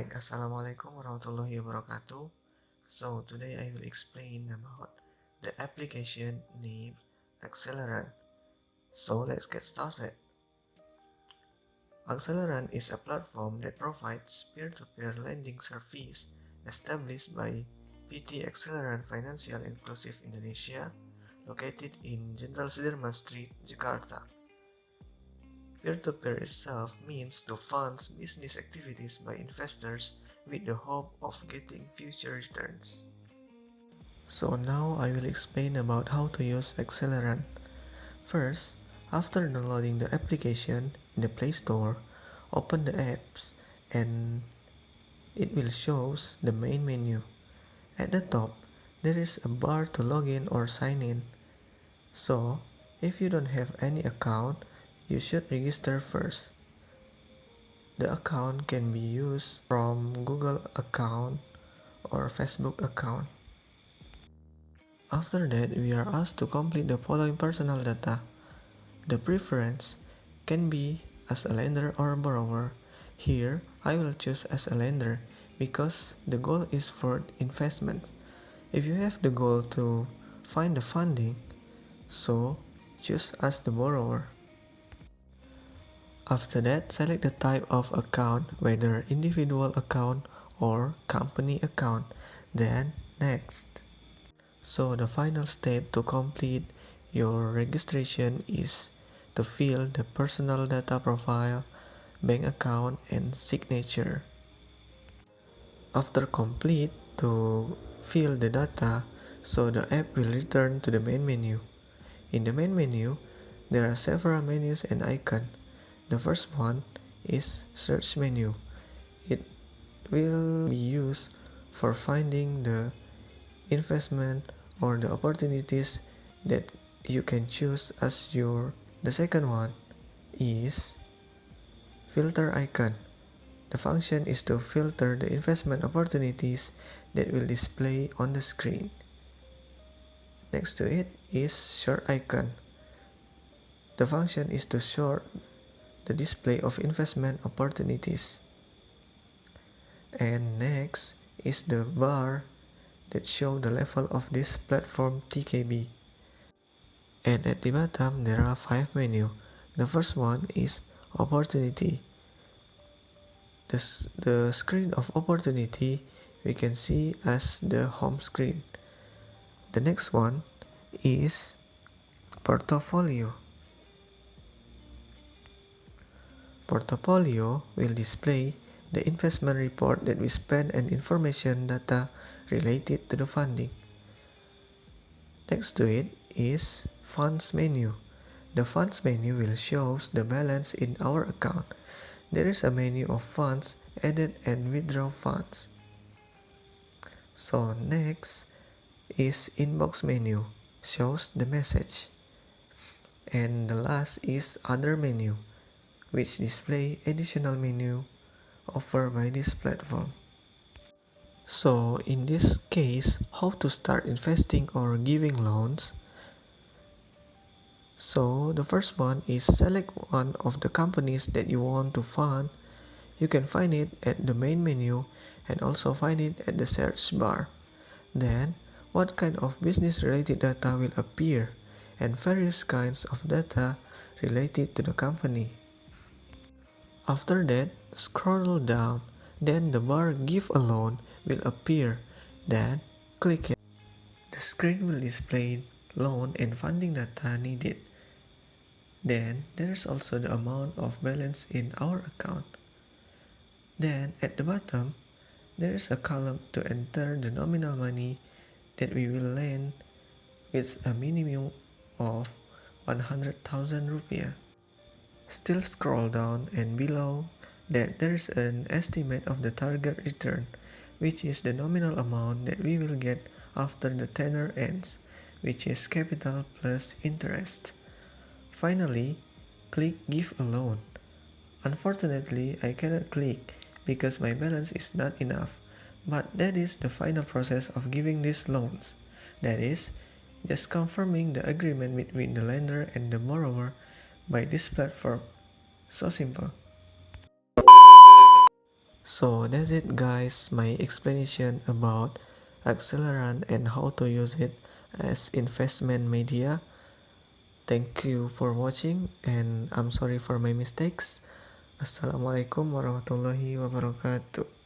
Alright, Assalamualaikum warahmatullahi wabarakatuh. So today I will explain about the application named Akseleran. So let's get started. Akseleran is a platform that provides peer-to-peer lending service established by PT Akseleran Financial Inclusive Indonesia, located in Jenderal Sudirman Street, Jakarta. Peer-to-peer itself means to fund business activities by investors with the hope of getting future returns. So now I will explain about how to use Akseleran. First, after downloading the application in the Play Store, open the apps and it will show the main menu. At the top, there is a bar to log in or sign in. So, if you don't have any account, you should register first. The account can be used from Google account or Facebook account. After that, we are asked to complete the following personal data. The preference can be as a lender or borrower. Here, I will choose as a lender because the goal is for investment. If you have the goal to find the funding, so choose as the borrower. After that, select the type of account, whether individual account or company account, then next. So the final step to complete your registration is to fill the personal data profile, bank account, and signature. After complete to fill the data, so the app will return to the main menu. In the main menu, there are several menus and icons. The first one is search menu. It will be used for finding the investment or the opportunities that you can choose as your. The second one is filter icon. The function is to filter the investment opportunities that will display on the screen. Next to it is sort icon. The function is to sort the display of investment opportunities. And next is the bar that show the level of this platform TKB. And at the bottom there are 5 menus. The first one is opportunity. The screen of opportunity we can see as the home screen. The next one is portfolio. Portfolio will display the investment report that we spend and information data related to the funding. Next to it is funds menu. The funds menu will show the balance in our account. There is a menu of funds added and withdraw funds. So next is inbox menu, shows the message. And the last is other menu, which display additional menu offered by this platform. So in this case, how to start investing or giving loans? So the first one is select one of the companies that you want to fund. You can find it at the main menu and also find it at the search bar. Then, what kind of business related data will appear and various kinds of data related to the company. After that, scroll down, then the bar Give a Loan will appear, then click it. The screen will display loan and funding data needed. Then there's also the amount of balance in our account. Then at the bottom, there is a column to enter the nominal money that we will lend with a minimum of 100,000 rupiah. Still scroll down and below that there is an estimate of the target return, which is the nominal amount that we will get after the tenor ends, which is capital plus interest. Finally, click Give a Loan. Unfortunately, I cannot click because my balance is not enough, but that is the final process of giving these loans. That is, just confirming the agreement between the lender and the borrower by this platform. So simple. So that's it guys, my explanation about Akseleran and how to use it as investment media. Thank you for watching and I'm sorry for my mistakes. Assalamualaikum warahmatullahi wabarakatuh.